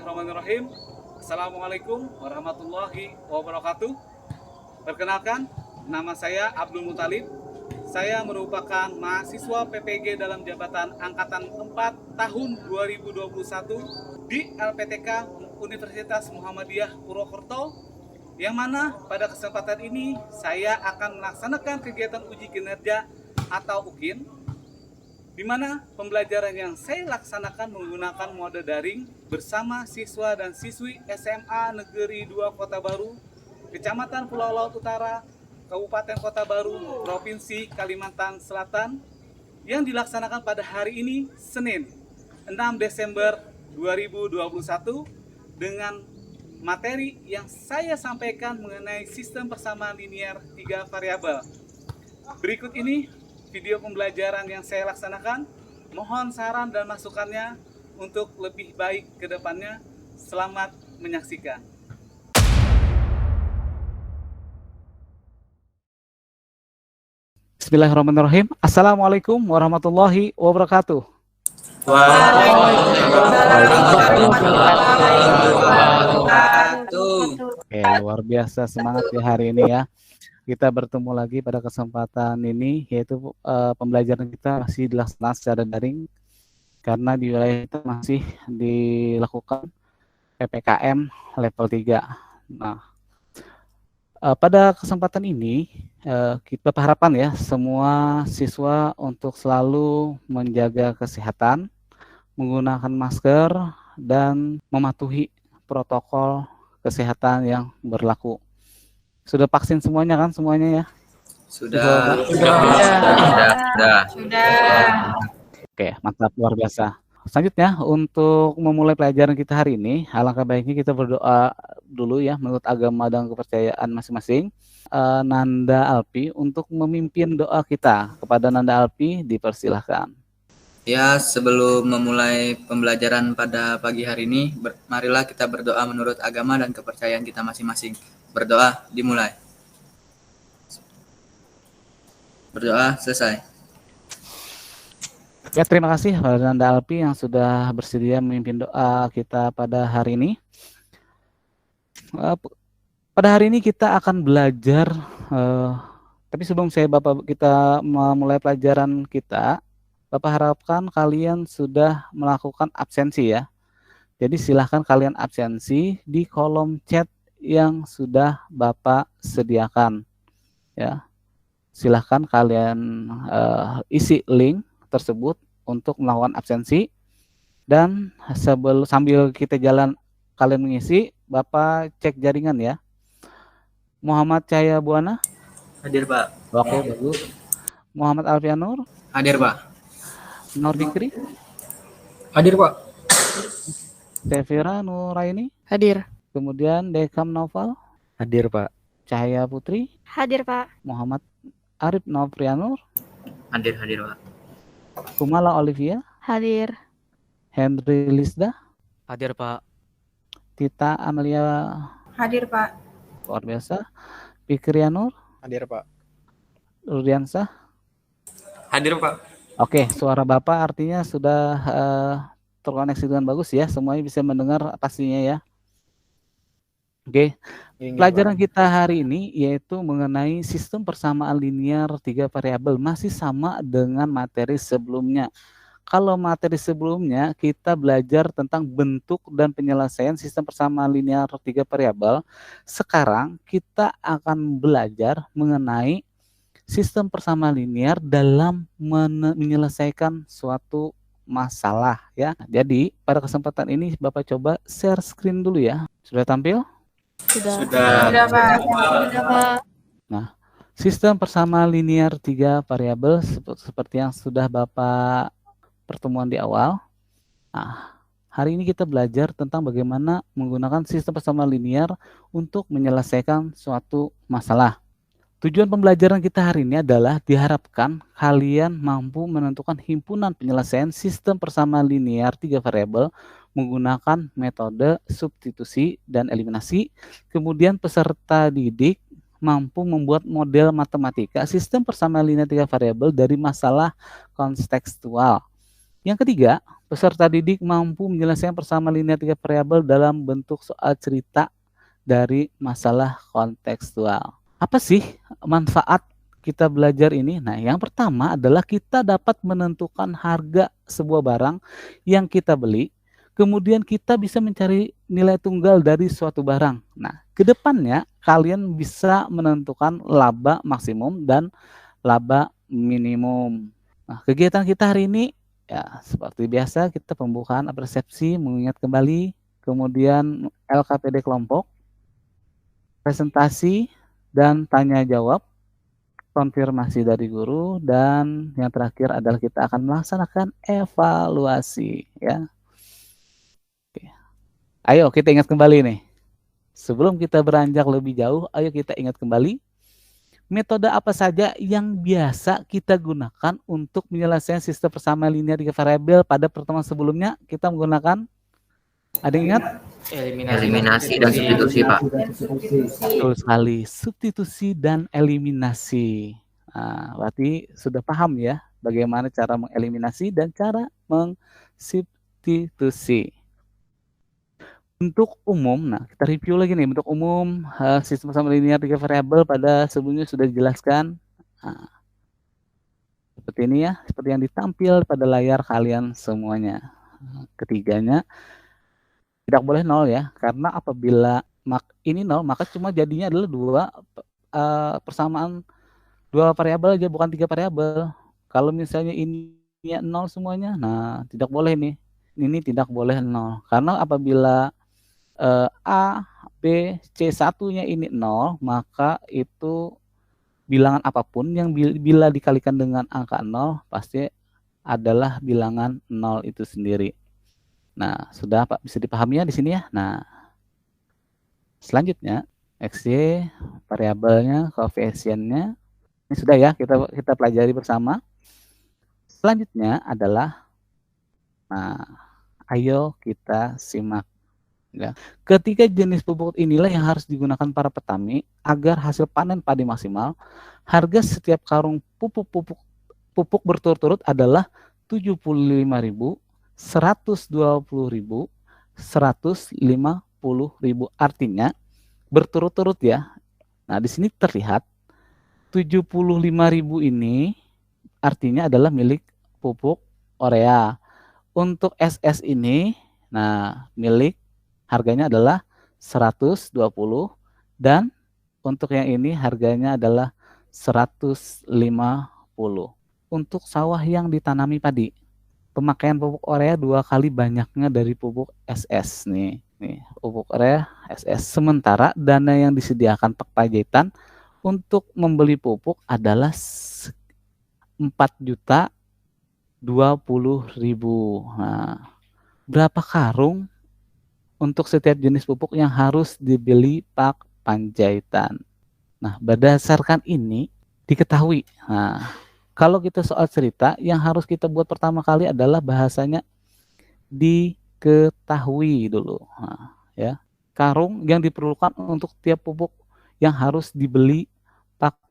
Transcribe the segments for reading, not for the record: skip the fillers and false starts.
Bismillahirrahmanirrahim. Assalamualaikum warahmatullahi wabarakatuh. Perkenalkan, nama saya Abdul Muthalib. Saya merupakan mahasiswa PPG dalam jabatan Angkatan 4 tahun 2021 di LPTK Universitas Muhammadiyah Purwokerto, yang mana pada kesempatan ini saya akan melaksanakan kegiatan uji kinerja atau UKIN, di mana pembelajaran yang saya laksanakan menggunakan mode daring bersama siswa dan siswi SMA Negeri 2 Kota Baru, Kecamatan Pulau Laut Utara, Kabupaten Kota Baru, Provinsi Kalimantan Selatan, yang dilaksanakan pada hari ini, Senin, 6 Desember 2021, dengan materi yang saya sampaikan mengenai sistem persamaan linear 3 variabel. Berikut ini video pembelajaran yang saya laksanakan. Mohon saran dan masukannya untuk lebih baik ke depannya. Selamat menyaksikan. Bismillahirrahmanirrahim. Assalamualaikum warahmatullahi wabarakatuh. Oke, luar biasa semangat ya hari ini ya. Kita bertemu lagi pada kesempatan ini, yaitu pembelajaran kita masih dilaksanakan secara daring karena di wilayah kita masih dilakukan PPKM level 3. Nah, pada kesempatan ini kita berharapan ya semua siswa untuk selalu menjaga kesehatan, menggunakan masker, dan mematuhi protokol kesehatan yang berlaku. Sudah vaksin semuanya kan, semuanya ya? Sudah. Oke, mantap, luar biasa. Selanjutnya, untuk memulai pelajaran kita hari ini, alangkah baiknya kita berdoa dulu ya, menurut agama dan kepercayaan masing-masing. Nanda Alpi untuk memimpin doa kita. Kepada Nanda Alpi, dipersilahkan. Ya, sebelum memulai pembelajaran pada pagi hari ini, marilah kita berdoa menurut agama dan kepercayaan kita masing-masing. Berdoa, dimulai. Berdoa, selesai. Ya, terima kasih kepada Nanda Alpi yang sudah bersedia memimpin doa kita pada hari ini. Pada hari ini kita akan belajar, tapi sebelum kita memulai pelajaran kita, Bapak harapkan kalian sudah melakukan absensi ya. Jadi silahkan kalian absensi di kolom chat yang sudah Bapak sediakan ya. Silahkan kalian isi link tersebut untuk melakukan absensi, dan sambil kita jalan kalian mengisi, Bapak cek jaringan ya. Muhammad Cahaya Buana? Hadir, Pak. Oke, bagus. Muhammad Alfianur? Hadir, Pak. Nur Fikri? Hadir, Pak. Sevira Nuraini? Hadir. Kemudian Dekam Noval? Hadir, Pak. Cahaya Putri? Hadir, Pak. Muhammad Arif Novrianur? Hadir, Pak. Kumala Olivia? Hadir. Henry Lisda? Hadir, Pak. Tita Amelia? Hadir, Pak. Luar biasa. Fikrianur? Hadir, Pak. Rudiansah? Hadir, Pak. Oke, suara Bapak artinya sudah terkoneksi dengan bagus ya. Semuanya bisa mendengar pastinya ya. Oke, pelajaran kita hari ini yaitu mengenai sistem persamaan linear 3 variabel, masih sama dengan materi sebelumnya. Kalau materi sebelumnya kita belajar tentang bentuk dan penyelesaian sistem persamaan linear 3 variabel, sekarang kita akan belajar mengenai sistem persamaan linear dalam menyelesaikan suatu masalah ya. Jadi pada kesempatan ini Bapak coba share screen dulu ya. Sudah tampil? Sudah, Pak. Pak. Nah, sistem persamaan linear 3 variabel seperti yang sudah Bapak pertemuan di awal. Nah, hari ini kita belajar tentang bagaimana menggunakan sistem persamaan linear untuk menyelesaikan suatu masalah. Tujuan pembelajaran kita hari ini adalah diharapkan kalian mampu menentukan himpunan penyelesaian sistem persamaan linear 3 variabel menggunakan metode substitusi dan eliminasi. Kemudian peserta didik mampu membuat model matematika sistem persamaan linear 3 variabel dari masalah kontekstual. Yang ketiga, peserta didik mampu menyelesaikan persamaan linear 3 variabel dalam bentuk soal cerita dari masalah kontekstual. Apa sih manfaat kita belajar ini? Nah, yang pertama adalah kita dapat menentukan harga sebuah barang yang kita beli, kemudian kita bisa mencari nilai tunggal dari suatu barang. Nah, ke depannya kalian bisa menentukan laba maksimum dan laba minimum. Nah, kegiatan kita hari ini ya seperti biasa kita pembukaan persepsi, mengingat kembali, kemudian LKPD kelompok, presentasi dan tanya jawab, konfirmasi dari guru, dan yang terakhir adalah kita akan melaksanakan evaluasi ya. Oke. Ayo kita ingat kembali nih. Sebelum kita beranjak lebih jauh, ayo kita ingat kembali metode apa saja yang biasa kita gunakan untuk menyelesaikan sistem persamaan linear 3 variabel. Pada pertemuan sebelumnya kita menggunakan, ada yang ingat? Eliminasi dan substitusi, Pak. Betul sekali, substitusi dan eliminasi. Nah, berarti sudah paham ya bagaimana cara mengeliminasi dan cara mensubstitusi. Bentuk umum, nah kita review lagi nih bentuk umum sistem persamaan linear 3 variabel pada sebelumnya sudah dijelaskan. Nah, seperti ini ya, seperti yang ditampil pada layar kalian semuanya. Ketiganya tidak boleh nol ya, karena apabila ini nol maka cuma jadinya adalah dua persamaan dua variabel aja, bukan 3 variabel. Kalau misalnya ini nol semuanya, nah tidak boleh nih, ini tidak boleh nol, karena apabila A, B, C1-nya ini 0, maka itu bilangan apapun yang bila dikalikan dengan angka 0 pasti adalah bilangan 0 itu sendiri. Nah, sudah Pak bisa dipahami ya di sini ya. Nah, selanjutnya XY variabelnya, koefisiennya. Ini sudah ya kita pelajari bersama. Selanjutnya adalah, nah, ayo kita simak. Ya. Ketiga jenis pupuk inilah yang harus digunakan para petani agar hasil panen padi maksimal. Harga setiap karung pupuk berturut-turut adalah 75.000, 120.000, 150.000. Artinya berturut-turut ya. Nah, di sini terlihat 75.000 ini artinya adalah milik pupuk urea. Untuk SS ini, nah, milik harganya adalah 120, dan untuk yang ini harganya adalah 150. Untuk sawah yang ditanami padi, pemakaian pupuk urea 2 kali banyaknya dari pupuk SS nih pupuk urea SS. Sementara dana yang disediakan Pak Panjaitan untuk membeli pupuk adalah 4.020.000. Nah, berapa karung untuk setiap jenis pupuk yang harus dibeli Pak Panjaitan? Nah, berdasarkan ini diketahui. Nah, kalau kita soal cerita, yang harus kita buat pertama kali adalah bahasanya diketahui dulu. Nah, ya, karung yang diperlukan untuk tiap pupuk yang harus dibeli Pak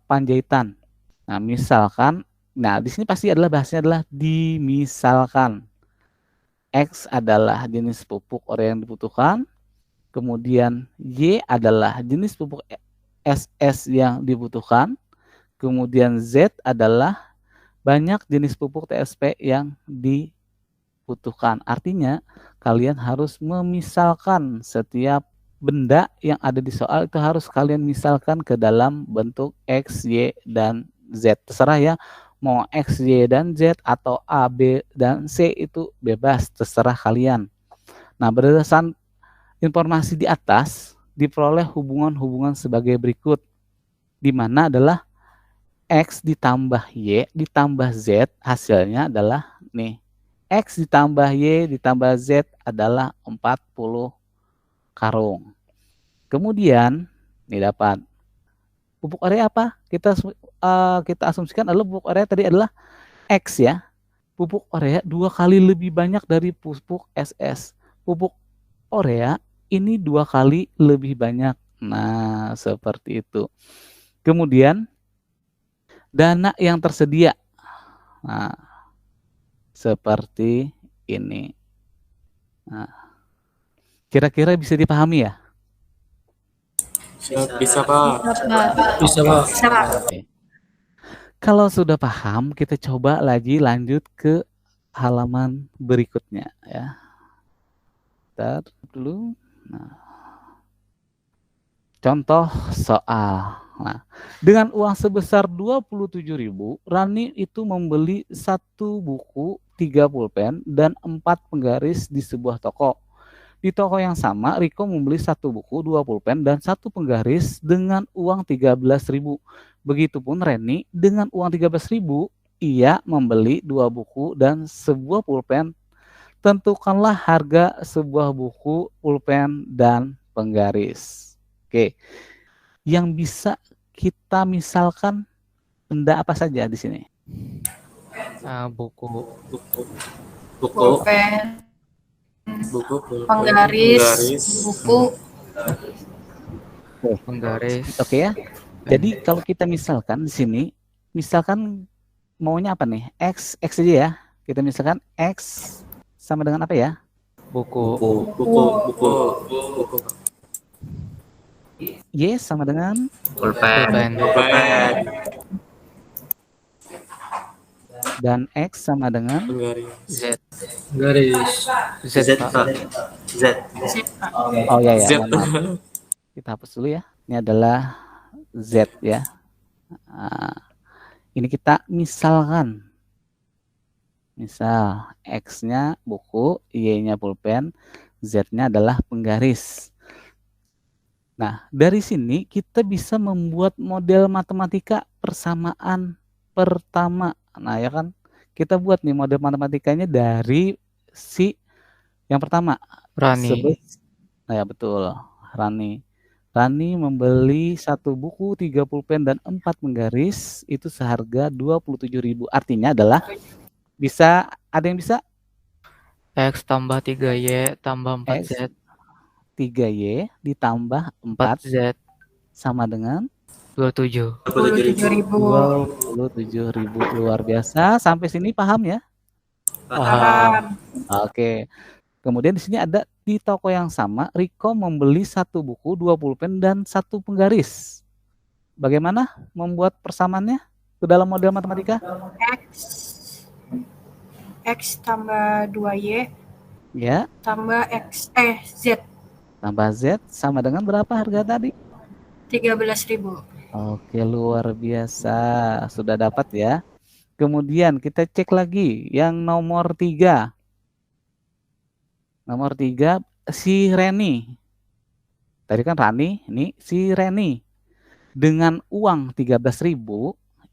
Panjaitan. Nah, misalkan, nah di sini pasti adalah bahasanya adalah dimisalkan. X adalah jenis pupuk urea yang dibutuhkan, kemudian Y adalah jenis pupuk SS yang dibutuhkan, kemudian Z adalah banyak jenis pupuk TSP yang dibutuhkan. Artinya kalian harus memisalkan setiap benda yang ada di soal itu harus kalian misalkan ke dalam bentuk X, Y, dan Z. Terserah ya, mau X, Y, dan Z atau A, B, dan C itu bebas, terserah kalian. Nah, berdasarkan informasi di atas, diperoleh hubungan-hubungan sebagai berikut, di mana adalah X ditambah Y ditambah Z, hasilnya adalah nih, X ditambah Y ditambah Z adalah 40 karung. Kemudian, nih dapat pupuk urea apa? Kita asumsikan adalah pupuk urea tadi adalah X ya. Pupuk urea 2 kali lebih banyak dari pupuk SS. Pupuk urea ini 2 kali lebih banyak. Nah, seperti itu. Kemudian dana yang tersedia. Nah, seperti ini. Nah, kira-kira bisa dipahami ya? Bisa, Pak. Bisa, Pak. Bisa, Pak. Oke. Kalau sudah paham, kita coba lagi lanjut ke halaman berikutnya ya. Bentar dulu. Nah, contoh soal. Nah, dengan uang sebesar 27.000, Rani itu membeli 1 buku, 3 pulpen, dan 4 penggaris di sebuah toko. Di toko yang sama, Riko membeli 1 buku, 2 pulpen, dan 1 penggaris dengan uang 13.000. Begitupun Reni, dengan uang 13.000, ia membeli 2 buku dan sebuah pulpen. Tentukanlah harga sebuah buku, pulpen, dan penggaris. Oke, yang bisa kita misalkan benda apa saja di sini? Buku, Pulpen, penggaris, buku. penggaris, Oke ya. Jadi kalau kita misalkan di sini, misalkan maunya apa nih? X aja ya. Kita misalkan X sama dengan apa ya? buku, Y sama dengan Pulpen. pulpen, dan X sama dengan Z, Garis. Z, Pak. oh ya ya, Z. mohon maaf. Kita hapus dulu ya. Ini adalah Z ya. Nah, ini kita misalkan. Misal X-nya buku, Y-nya pulpen, Z-nya adalah penggaris. Nah, dari sini kita bisa membuat model matematika persamaan pertama. Nah, ya kan? Kita buat nih model matematikanya dari si yang pertama. Rani, Nah, ya betul. Rani membeli 1 buku, 3 pulpen, dan 4 penggaris. Itu seharga 27.000. Artinya adalah bisa, ada yang bisa? X tambah 3Y tambah 4Z, 3Y ditambah 4 4Z, sama dengan 27. 27.000. 27.000. Luar biasa. Sampai sini paham ya? Paham. Oke. Kemudian di sini ada di toko yang sama, Riko membeli 1 buku, 2 pulpen, dan 1 penggaris. Bagaimana membuat persamaannya ke dalam model matematika? X tambah 2Y Ya, tambah Z tambah Z sama dengan berapa harga tadi? 13.000. Oke, luar biasa. Sudah dapat ya. Kemudian kita cek lagi yang nomor 3. Nomor 3, si Reni. Tadi kan Rani, ini si Reni. Dengan uang 13.000,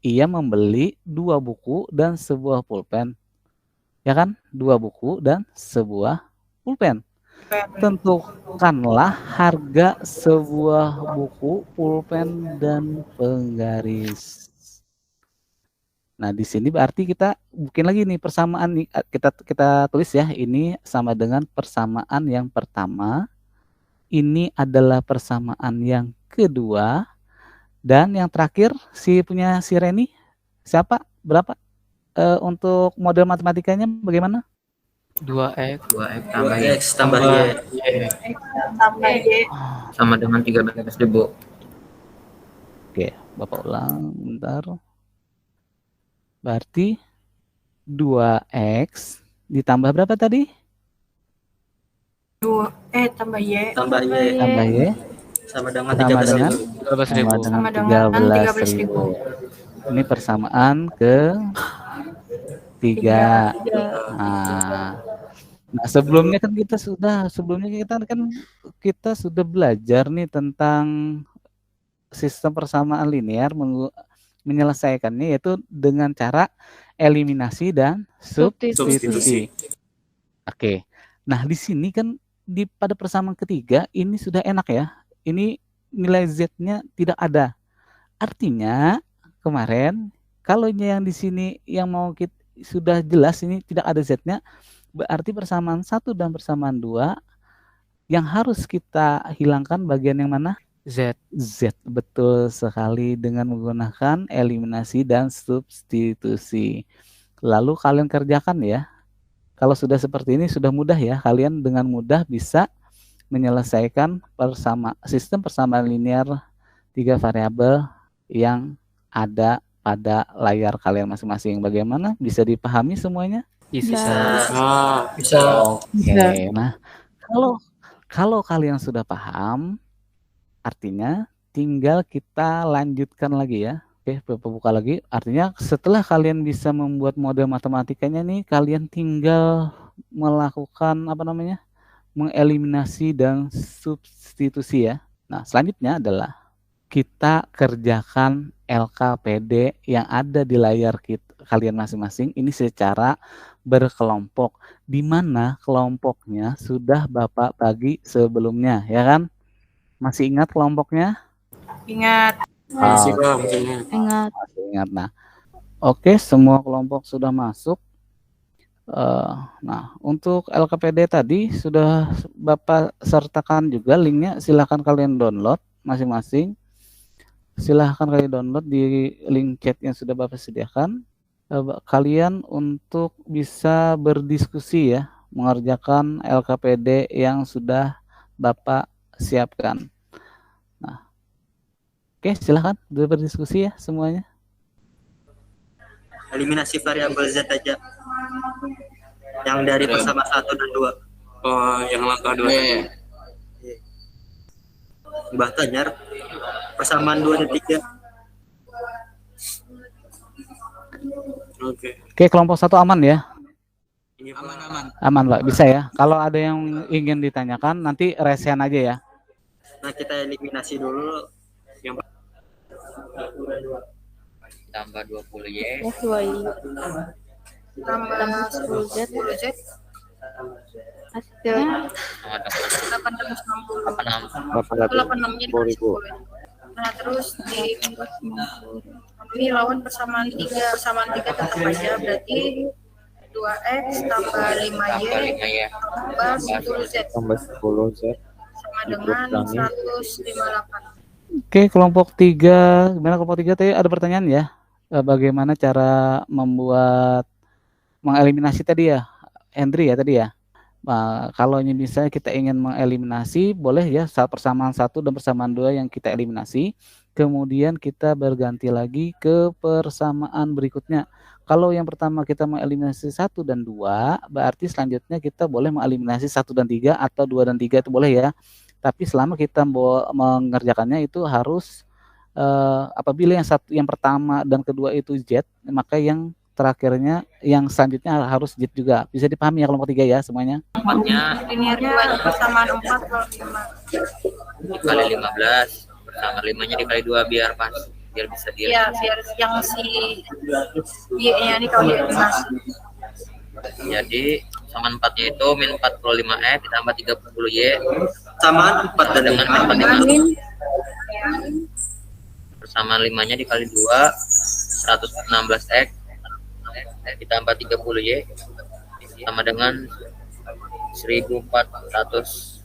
ia membeli 2 buku dan sebuah pulpen. Ya kan? 2 buku dan sebuah pulpen. Tentukanlah harga sebuah buku, pulpen, dan penggaris. Nah, di sini berarti kita bikin lagi nih persamaan nih. Kita tulis ya, ini sama dengan persamaan yang pertama. Ini adalah persamaan yang kedua. Dan yang terakhir punya si Reni siapa? Berapa? Untuk model matematikanya bagaimana? 2X 2X tambah X tambah Y Tambah Y. sama dengan 13.000. Oke, Bapak ulang bentar. Berarti 2X ditambah berapa tadi? Tambah Y. Tambah Y Tambah Y sama dengan sama dengan 13.000. Sama dengan 13.000. Ini persamaan ke 3. Nah, sebelumnya kita sudah belajar nih tentang sistem persamaan linear menyelesaikannya yaitu dengan cara eliminasi dan substitusi. Oke. Nah, di sini kan pada persamaan ketiga ini sudah enak ya. Ini nilai Z-nya tidak ada. Artinya kemarin kalau yang di sini yang mau kita sudah jelas ini tidak ada Z-nya, berarti persamaan 1 dan persamaan 2 yang harus kita hilangkan bagian yang mana? Z. Z, betul sekali, dengan menggunakan eliminasi dan substitusi. Lalu kalian kerjakan ya. Kalau sudah seperti ini sudah mudah ya, kalian dengan mudah bisa menyelesaikan sistem persamaan linear 3 variabel yang ada pada layar kalian masing-masing. Bagaimana? Bisa dipahami semuanya? Bisa. Bisa. Oke. Nah, kalau kalian sudah paham, artinya tinggal kita lanjutkan lagi ya. Oke, buka lagi. Artinya setelah kalian bisa membuat model matematikanya nih, kalian tinggal melakukan mengeliminasi dan substitusi ya. Nah, selanjutnya adalah kita kerjakan LKPD yang ada di layar kalian masing-masing ini secara berkelompok, di mana kelompoknya sudah Bapak bagi sebelumnya, ya kan? Masih ingat kelompoknya? Ingat. Masih Pak, Ingat. Masih ingat. Nah, oke, semua kelompok sudah masuk. Nah, untuk LKPD tadi sudah Bapak sertakan juga linknya, silahkan kalian download masing-masing. Silahkan kalian download di link chat yang sudah Bapak sediakan. Kalian untuk bisa berdiskusi ya, mengerjakan LKPD yang sudah Bapak siapkan. Nah, oke, silahkan berdiskusi ya semuanya. Eliminasi variabel Z aja. Yang dari bersama 1 dan 2. Oh, yang langkah 2. Mbah Tanyar. Persamaan 2 dan 3. Oke. Oke, kelompok 1 aman ya? Aman. Aman, Pak. Bisa ya. Kalau ada yang ingin ditanyakan, nanti resen aja ya. Nah, kita eliminasi dulu yang Tambah 20Y. Tambah 10Z. Hasil 86 nya. Nah, terus ini lawan persamaan 3 tetap aja, berarti 2x tambah 5y tambah 10z sama dengan 158. Oke, kelompok 3. Gimana kelompok 3 tadi ada pertanyaan ya? Bagaimana cara mengeliminasi tadi ya? Henry ya tadi ya? Nah, kalau ini misalnya kita ingin mengeliminasi, boleh ya persamaan 1 dan persamaan 2 yang kita eliminasi. Kemudian kita berganti lagi ke persamaan berikutnya. Kalau yang pertama kita mengeliminasi 1 dan 2, berarti selanjutnya kita boleh mengeliminasi 1 dan 3 atau 2 dan 3 itu boleh ya. Tapi selama kita mengerjakannya itu harus apabila yang pertama dan kedua itu Z, maka yang terakhirnya yang selanjutnya harus Z juga. Bisa dipahami ya kelompok 3 ya semuanya? Linearnya persamaan 4 kalau 5. Dikali 15. Persamaan 5-nya dikali 2 biar pas. Biar bisa dia. Iya, biar yang si Y-nya ini kalau dieliminasi. Jadi persamaan 4-nya itu min 45X ditambah 30Y. samaan 4 dan Dengan 45. Persamaan 5-nya dikali 2 116X ditambah 30Y sama dengan 1400.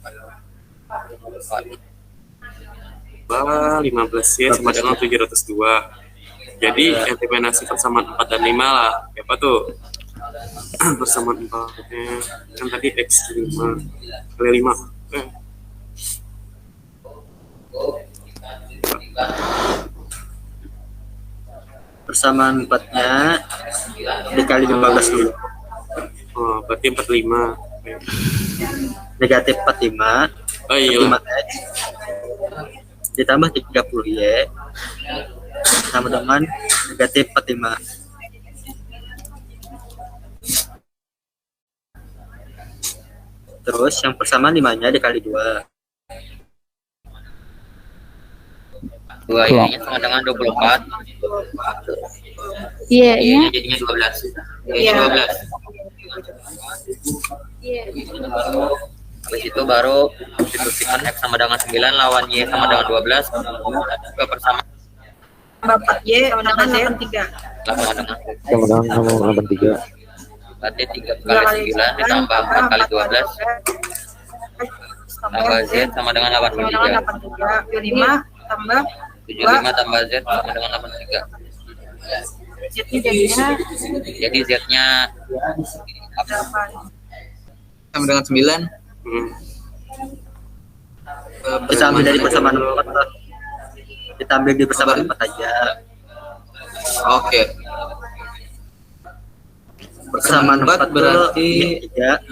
Bah, 15 ya sama dengan 702. Jadi eliminasi persamaan 4 dan 5 lah. Apa tuh? Persamaan 4-nya kan tadi X 5 kali 5. persamaan 4-nya dikali 15 dulu. Oh, berarti 45. Negatif 45. Oh iya. 5x ditambah 30y sama dengan negatif 45. Terus yang persamaan 5-nya dikali 2. 2Y-nya sama dengan 24. Iya, Y-nya jadinya 12. Y-nya 12. Habis itu baru substitusikan X sama dengan 9 lawan Y sama dengan 12 ke persamaan 4Y sama dengan 83. sama dengan sama 83. berarti 3 kali 9 ditambah 4 kali 12 tambah Z sama dengan 83. 5 tambah 75 tambah Z sama dengan 83. Z-nya jadinya Jadi Z-nya sama dengan 9. Hmm. Bisa ambil dari persamaan 4 lah. Kita ambil di persamaan 4 aja. Oke. Persamaan 4 berarti min 3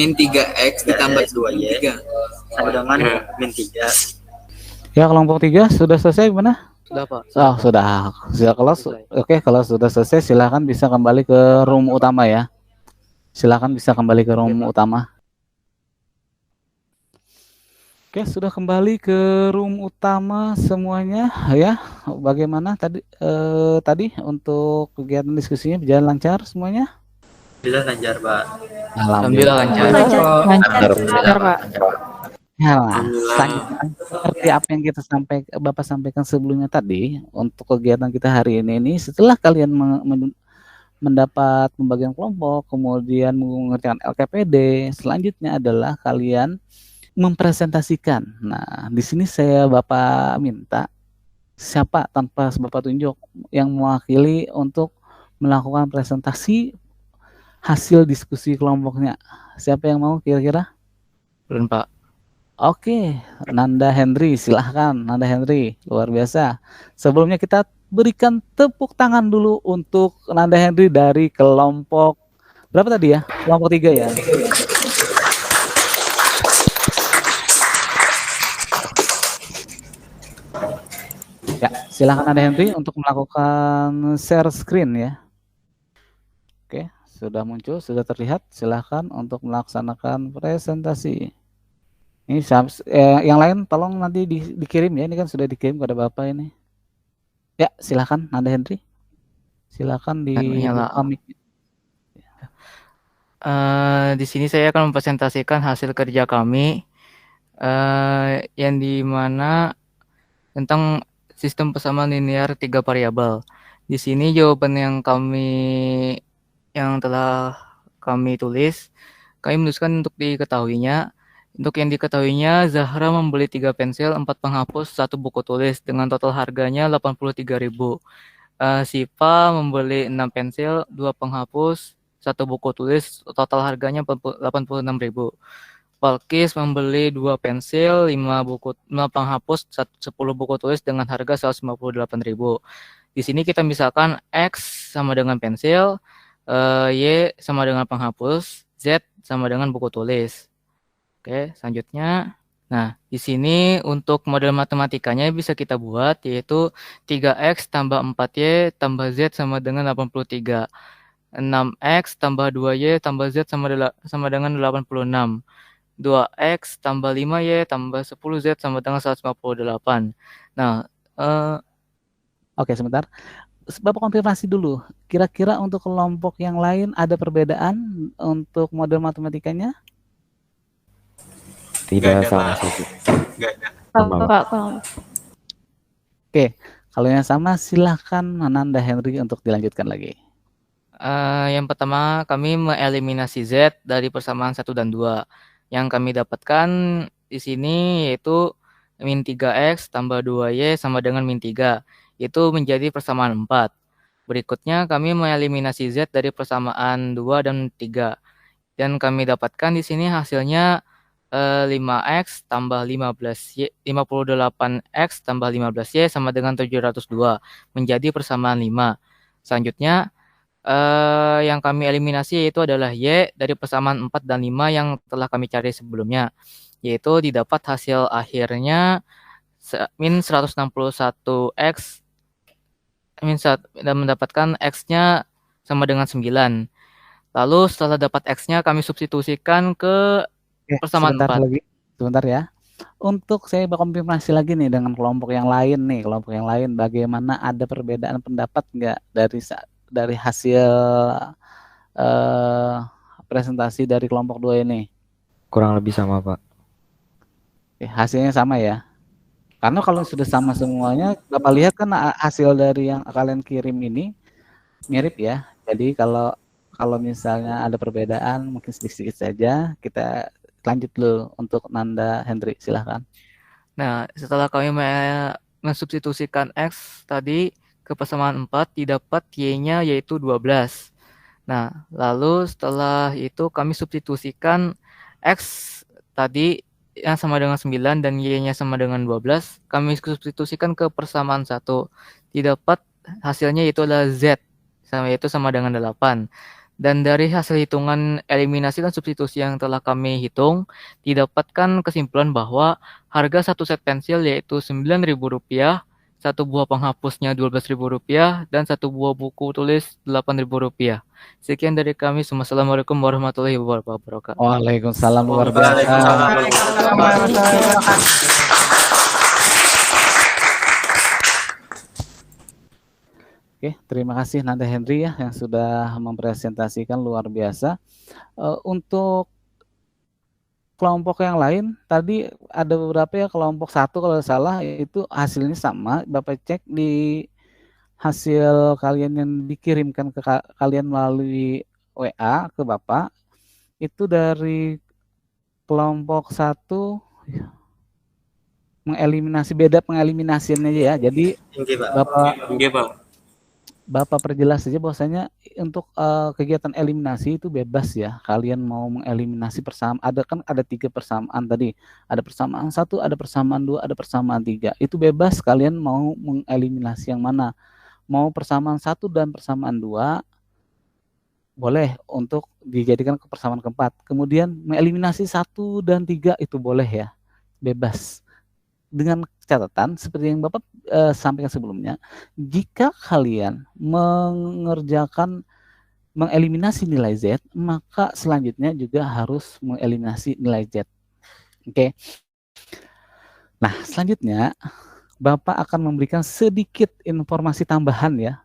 min 3x ditambah 2y 3. sama dengan Ya. min 3. Ya, kelompok 3 sudah selesai gimana? Sudah Pak. Oh, sudah. Sudah kalau oke, kalau sudah selesai silakan bisa kembali ke room utama ya. Silakan bisa kembali ke room utama. Oke, sudah kembali ke room utama semuanya ya. Bagaimana tadi untuk kegiatan diskusinya berjalan lancar semuanya? Bila lancar, Pak. Alhamdulillah lancar. Lancar, Pak. Ya, Alhamdulillah. seperti apa yang Bapak sampaikan sebelumnya tadi, untuk kegiatan kita hari ini setelah kalian mendapat pembagian kelompok, kemudian mengerjakan LKPD, selanjutnya adalah kalian mempresentasikan. Nah, di sini Bapak minta siapa tanpa Bapak tunjuk yang mewakili untuk melakukan presentasi hasil diskusi kelompoknya. Siapa yang mau kira-kira? Belum Pak. Oke, Nanda Henry, silahkan Nanda Henry, luar biasa. Sebelumnya kita berikan tepuk tangan dulu untuk Nanda Henry dari kelompok berapa tadi ya? Kelompok 3 ya. Ya, silahkan Nanda Henry untuk melakukan share screen ya. Oke, sudah muncul, sudah terlihat. Silahkan untuk melaksanakan presentasi. Ini yang lain tolong nanti dikirim ya. Ini kan sudah dikirim kepada Bapak ini. Ya, silakan Nanda Henry. Silakan dibuka mic. Di sini saya akan mempresentasikan hasil kerja kami yang dimana tentang sistem persamaan linear 3 variabel. Di sini jawaban yang telah kami tulis, kami menuliskan untuk diketahuinya. Untuk yang diketahuinya, Zahra membeli 3 pensil, 4 penghapus, 1 buku tulis dengan total harganya 83.000. Sipa membeli 6 pensil, 2 penghapus, 1 buku tulis, total harganya 86.000. Balkis membeli 2 pensil, 5 penghapus, 10 buku tulis dengan harga 158.000. Di sini kita misalkan X sama dengan pensil, Y sama dengan penghapus, Z sama dengan buku tulis. Oke, selanjutnya. Nah, di sini untuk model matematikanya bisa kita buat, yaitu 3X tambah 4Y tambah Z sama dengan 83. 6X tambah 2Y tambah Z sama dengan 86. 2X tambah 5Y tambah 10Z sama dengan 158. Nah, Oke, sebentar. Bapak konfirmasi dulu. Kira-kira untuk kelompok yang lain ada perbedaan untuk model matematikanya? Tidak sama sih. Sama, Pak. Pak. Oke, kalau yang sama silahkan Nanda Henry untuk dilanjutkan lagi. Yang pertama kami mengeliminasi Z dari persamaan 1 dan 2. Yang kami dapatkan di sini yaitu min 3X tambah 2Y sama dengan min 3. Itu menjadi persamaan 4. Berikutnya kami mengeliminasi Z dari persamaan 2 dan 3. Dan kami dapatkan di sini hasilnya 5X tambah 15Y, 58X tambah 15Y sama dengan 702 menjadi persamaan 5. Selanjutnya yang kami eliminasi yaitu adalah Y dari persamaan 4 dan 5 yang telah kami cari sebelumnya, yaitu didapat hasil akhirnya min 161X dan mendapatkan X-nya sama dengan 9. Lalu setelah dapat X-nya kami substitusikan ke persamaan 4. Sebentar ya. Untuk saya konfirmasi lagi nih dengan kelompok yang lain nih, bagaimana, ada perbedaan pendapat nggak dari hasil presentasi dari kelompok 2 ini? Kurang lebih sama, Pak. Hasilnya sama ya? Karena kalau sudah sama semuanya, Bapak lihat kan hasil dari yang kalian kirim ini mirip ya. Jadi kalau misalnya ada perbedaan mungkin sedikit-sedikit saja. Kita lanjut dulu untuk Nanda Henry, silahkan. Nah, setelah kami mensubstitusikan X tadi ke persamaan 4, didapat Y-nya yaitu 12. Nah, lalu setelah itu kami substitusikan X tadi yang sama dengan 9 dan Y-nya sama dengan 12, kami substitusikan ke persamaan 1. Didapat hasilnya itu adalah Z, yaitu sama dengan 8. Dan dari hasil hitungan eliminasi dan substitusi yang telah kami hitung, didapatkan kesimpulan bahwa harga satu set pensil yaitu Rp9.000, satu buah penghapusnya Rp12.000, dan satu buah buku tulis Rp8.000. Sekian dari kami. Assalamualaikum warahmatullahi wabarakatuh. Waalaikumsalam, luar biasa. Waalaikumsalam warahmatullahi wabarakatuh. Oke, terima kasih Nanda Henry ya yang sudah mempresentasikan, luar biasa. Untuk kelompok yang lain tadi ada beberapa ya, kelompok 1 kalau salah itu hasilnya sama. Bapak cek di hasil kalian yang dikirimkan ke kalian melalui WA ke Bapak, itu dari kelompok 1 mengeliminasi, beda pengeliminasiannya ya. Jadi Tinggi, Pak. Bapak perjelas saja bahwasanya untuk kegiatan eliminasi itu bebas ya. Kalian mau mengeliminasi persamaan, ada 3 persamaan tadi. Ada persamaan 1, ada persamaan 2, ada persamaan 3. Itu bebas kalian mau mengeliminasi yang mana. Mau persamaan 1 dan persamaan 2 boleh untuk dijadikan ke persamaan keempat. Kemudian mengeliminasi 1 dan 3 itu boleh ya. Bebas. Dengan catatan seperti yang Bapak sampaikan sebelumnya, jika kalian mengeliminasi nilai Z, maka selanjutnya juga harus mengeliminasi nilai Z. Oke. Nah, selanjutnya Bapak akan memberikan sedikit informasi tambahan ya.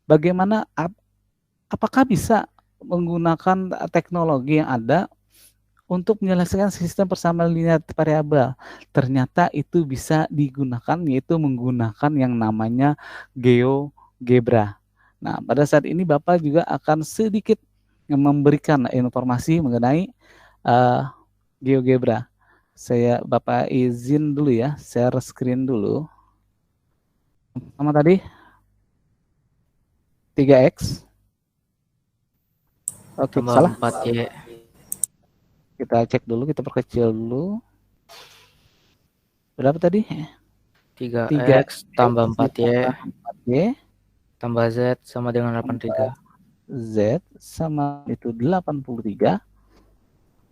Bagaimana, apakah bisa menggunakan teknologi yang ada untuk menyelesaikan sistem persamaan linear variabel. Ternyata itu bisa digunakan, yaitu menggunakan yang namanya GeoGebra. Nah, pada saat ini Bapak juga akan sedikit memberikan informasi mengenai GeoGebra. Bapak izin dulu ya, share screen dulu. Sama tadi 3X. Oke, salah. 4Y. Kita cek dulu, kita perkecil dulu. Berapa tadi? 3X tambah 4Y 4Y tambah Z sama dengan 83. Z sama itu 83.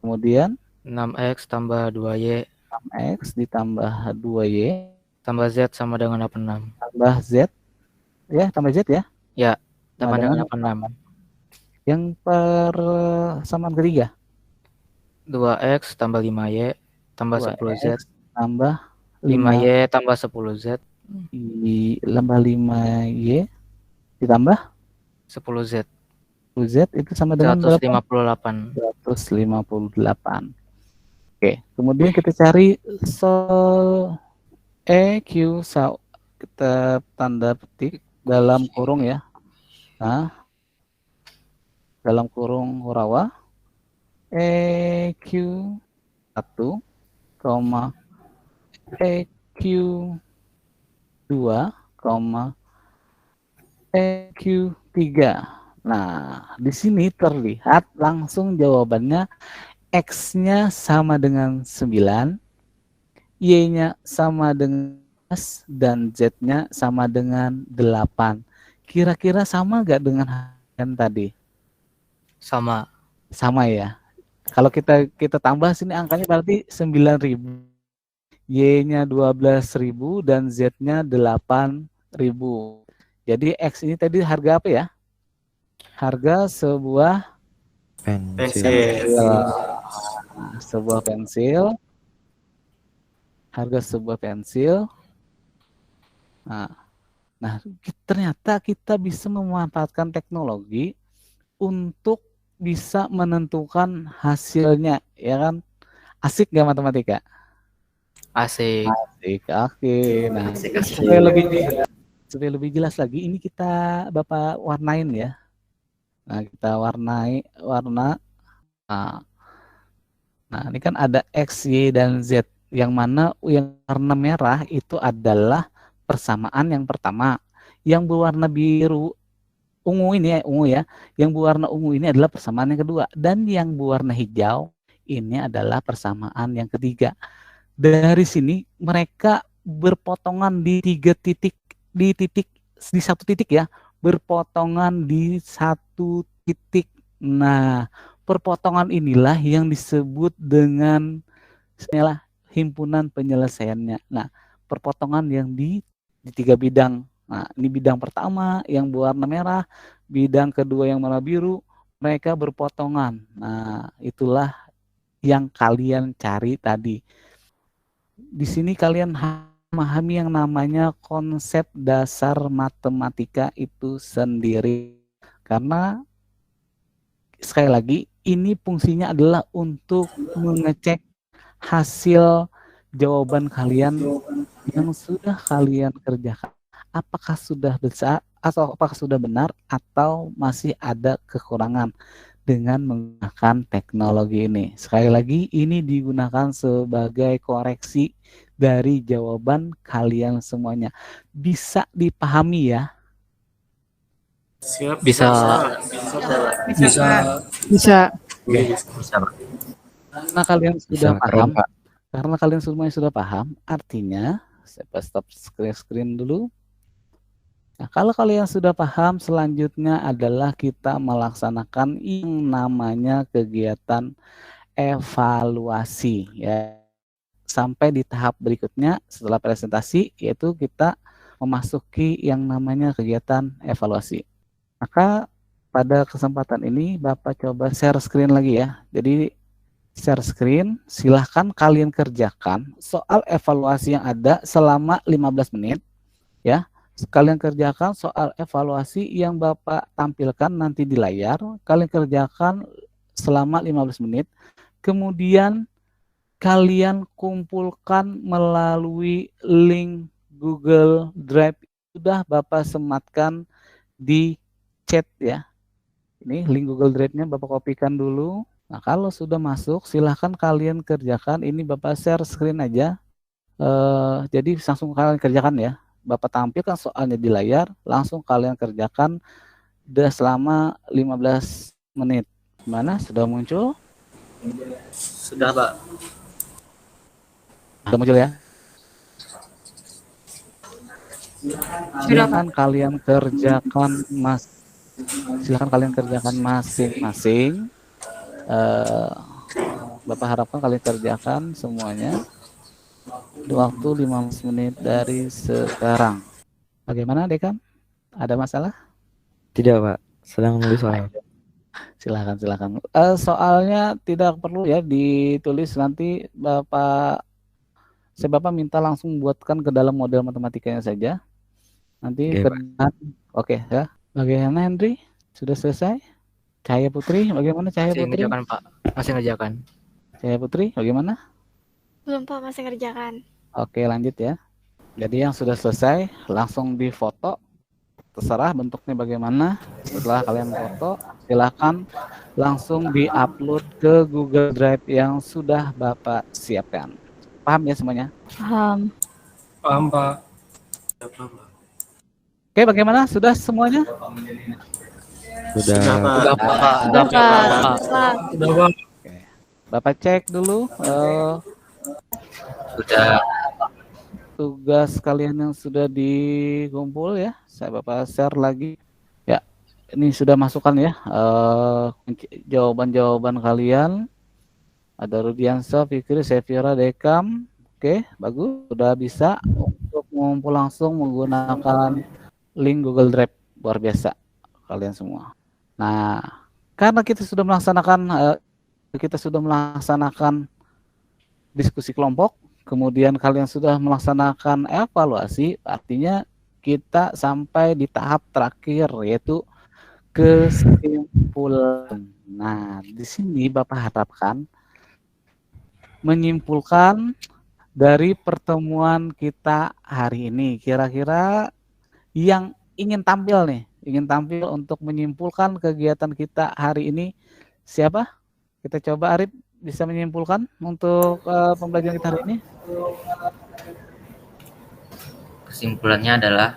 Kemudian 6X tambah 2Y 6X ditambah 2Y tambah Z sama dengan 86. tambah Z. Ya, tambah Z ya? Ya, sama dengan 86. Yang persamaan ketiga? 2X tambah 5Y tambah 10Z 2X tambah 5Y tambah 10Z tambah 5Y ditambah 10Z 10Z itu sama dengan 158. 158. Oke, kemudian kita cari sol EQ, kita tanda petik dalam kurung ya. Nah, dalam kurung Hurawa EQ 1, EQ 2, EQ 3. Nah, di sini terlihat langsung jawabannya X-nya sama dengan 9, Y-nya sama dengan 11, dan Z-nya sama dengan 8. Kira-kira sama nggak dengan yang tadi? Sama. Sama ya. Kalau kita tambah sini angkanya berarti 9.000. Y-nya 12.000 dan Z-nya 8.000. Jadi X ini tadi harga apa ya? Harga sebuah pensil. Sebuah pensil. Harga sebuah pensil. Nah, ternyata kita bisa memanfaatkan teknologi untuk bisa menentukan hasilnya, ya kan? Asik nggak matematika? Asik. Asik, oke. Nah, supaya lebih jelas lagi, ini kita Bapak warnain ya. Nah, kita warna. Nah, ini kan ada X, Y, dan Z. Yang mana yang warna merah itu adalah persamaan yang pertama. Yang berwarna biru ungu ini ya, ungu ya. Yang berwarna ungu ini adalah persamaan yang kedua, dan yang berwarna hijau ini adalah persamaan yang ketiga. Dari sini mereka berpotongan di di satu titik ya, berpotongan di satu titik. Nah, perpotongan inilah yang disebut dengan inilah himpunan penyelesaiannya. Nah, perpotongan yang di 3 bidang. Nah, ini bidang pertama yang berwarna merah, bidang kedua yang warna biru, mereka berpotongan. Nah, itulah yang kalian cari tadi. Di sini kalian memahami yang namanya konsep dasar matematika itu sendiri. Karena sekali lagi ini fungsinya adalah untuk mengecek hasil jawaban kalian yang sudah kalian kerjakan. Apakah sudah besar atau apakah sudah benar atau masih ada kekurangan dengan menggunakan teknologi ini. Sekali lagi ini digunakan sebagai koreksi dari jawaban kalian semuanya. Bisa dipahami ya? Siap. Bisa. Bisa. Karena kalian sudah paham, karena kalian semuanya sudah paham, artinya saya stop screen dulu. Nah, kalau kalian sudah paham, selanjutnya adalah kita melaksanakan yang namanya kegiatan evaluasi ya. Sampai di tahap berikutnya setelah presentasi, yaitu kita memasuki yang namanya kegiatan evaluasi. Maka pada kesempatan ini Bapak coba share screen lagi ya. Jadi share screen, silahkan kalian kerjakan soal evaluasi yang ada selama 15 menit ya. Kalian kerjakan soal evaluasi yang Bapak tampilkan nanti di layar, kalian kerjakan selama 15 menit, kemudian kalian kumpulkan melalui link Google Drive, sudah Bapak sematkan di chat ya. Ini link Google Drive-nya Bapak kopikan dulu. Nah, kalau sudah masuk, silahkan kalian kerjakan. Ini Bapak share screen aja. Jadi langsung kalian kerjakan ya. Bapak tampilkan soalnya di layar, langsung kalian kerjakan selama 15 menit. Gimana? Sudah muncul? Sudah, Pak. Sudah muncul ya? Sudah, Pak. Silakan kalian kerjakan masing-masing. Bapak harapkan kalian kerjakan semuanya waktu 15 menit dari sekarang. Bagaimana, Dekan? Ada masalah? Tidak, Pak. Sedang menulis soal. Silakan. Soalnya tidak perlu ya ditulis, nanti Bapak minta langsung buatkan ke dalam model matematikanya saja. Nanti Oke, kerjaan. Oke ya. Bagaimana, Henry? Sudah selesai? Cahaya Putri, bagaimana Cahaya Masih Putri? ngerjakan, Pak. Masih ngerjakan. Cahaya Putri, bagaimana? Belum Pak, masih ngerjakan. Oke, lanjut ya. Jadi yang sudah selesai langsung difoto. Terserah bentuknya bagaimana. Setelah kalian foto, silakan langsung diupload ke Google Drive yang sudah Bapak siapkan. Paham ya semuanya? Paham. Paham, Pak. Oke, bagaimana? Sudah semuanya? Sudah. Sudah, Pak. Sudah Pak. Pak. Sudah, Pak. Bapak cek dulu Sudah. tugas kalian yang sudah dikumpul ya. Saya Bapak share lagi. Ya, ini sudah masukkan ya jawaban-jawaban kalian. Ada Rudiansa, Fikri, Sevira, Dekam. Oke, bagus. Sudah bisa untuk mengumpul langsung menggunakan link Google Drive. Luar biasa kalian semua. Nah, karena kita sudah melaksanakan diskusi kelompok, kemudian kalian sudah melaksanakan evaluasi, artinya kita sampai di tahap terakhir, yaitu kesimpulan. Nah, di sini Bapak harapkan menyimpulkan dari pertemuan kita hari ini. Kira-kira yang ingin tampil untuk menyimpulkan kegiatan kita hari ini siapa? Kita coba, Arif bisa menyimpulkan untuk pembelajaran kita hari ini. Kesimpulannya adalah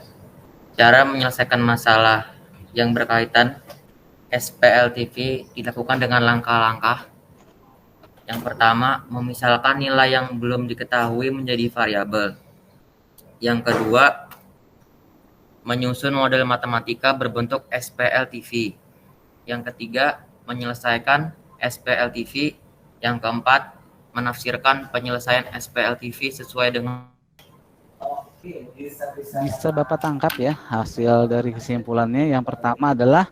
cara menyelesaikan masalah yang berkaitan SPLTV dilakukan dengan langkah-langkah. Yang pertama, memisalkan nilai yang belum diketahui menjadi variabel. Yang kedua, menyusun model matematika berbentuk SPLTV. Yang ketiga, menyelesaikan SPLTV. Yang keempat, menafsirkan penyelesaian SPLTV sesuai dengan. Bisa Bapak tangkap ya hasil dari kesimpulannya. Yang pertama adalah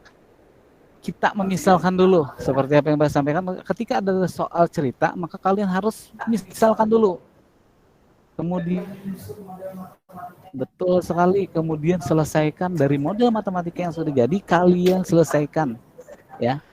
kita memisalkan dulu seperti apa yang Bapak sampaikan. Ketika ada soal cerita, maka kalian harus misalkan dulu. Kemudian betul sekali, kemudian selesaikan dari model matematika yang sudah jadi, kalian selesaikan ya.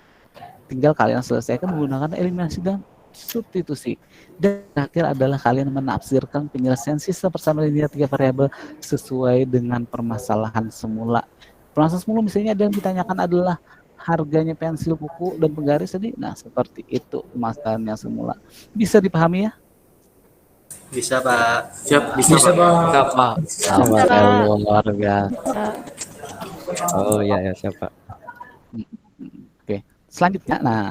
Tinggal kalian selesaikan menggunakan eliminasi dan substitusi. Dan terakhir adalah kalian menafsirkan penyelesaian sistem persamaan linear 3 variabel sesuai dengan permasalahan semula. Permasalahan semula misalnya ada yang ditanyakan adalah harganya pensil, buku, dan penggaris tadi. Nah, seperti itu permasalahannya semula. Bisa dipahami ya? Bisa, Pak. Siap, bisa, Pak. Luar biasa. Oh iya ya siap Pak. Oke, selanjutnya, nah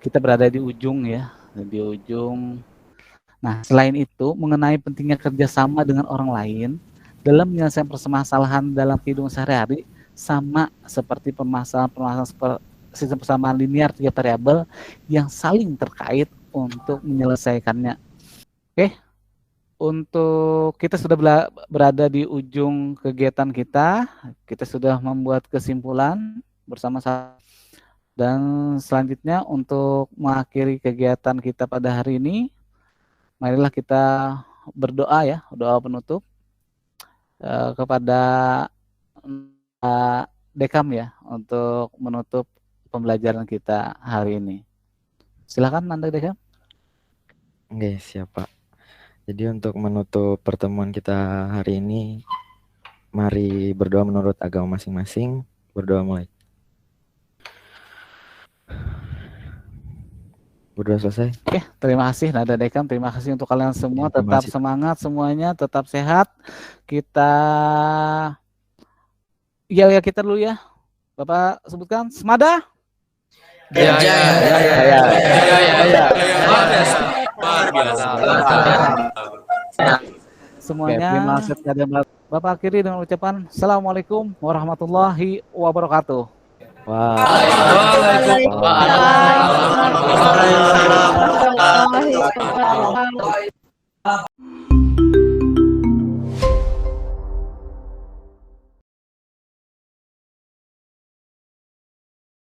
kita berada di ujung ya, di ujung. Nah, selain itu mengenai pentingnya kerjasama dengan orang lain dalam menyelesaikan permasalahan dalam kehidupan sehari-hari, sama seperti permasalahan sistem persamaan linear 3 variabel yang saling terkait untuk menyelesaikannya. Oke, untuk kita sudah berada di ujung kegiatan kita sudah membuat kesimpulan bersama-sama. Dan selanjutnya untuk mengakhiri kegiatan kita pada hari ini, marilah kita berdoa ya, doa penutup kepada Dekam ya untuk menutup pembelajaran kita hari ini. Silakan Anda Dekam. Oke siap Pak. Jadi untuk menutup pertemuan kita hari ini, mari berdoa menurut agama masing-masing. Berdoa mulai. Berdoa selesai. Oke, terima kasih Nada Dekam. Terima kasih untuk kalian semua. Tetap semangat semuanya, tetap sehat. Kita kita dulu ya. Bapak sebutkan Semada. Semuanya. Terima kasih. Bapak akhiri dengan ucapan Assalamualaikum warahmatullahi wabarakatuh. Waalaikumsalam warahmatullahi wabarakatuh.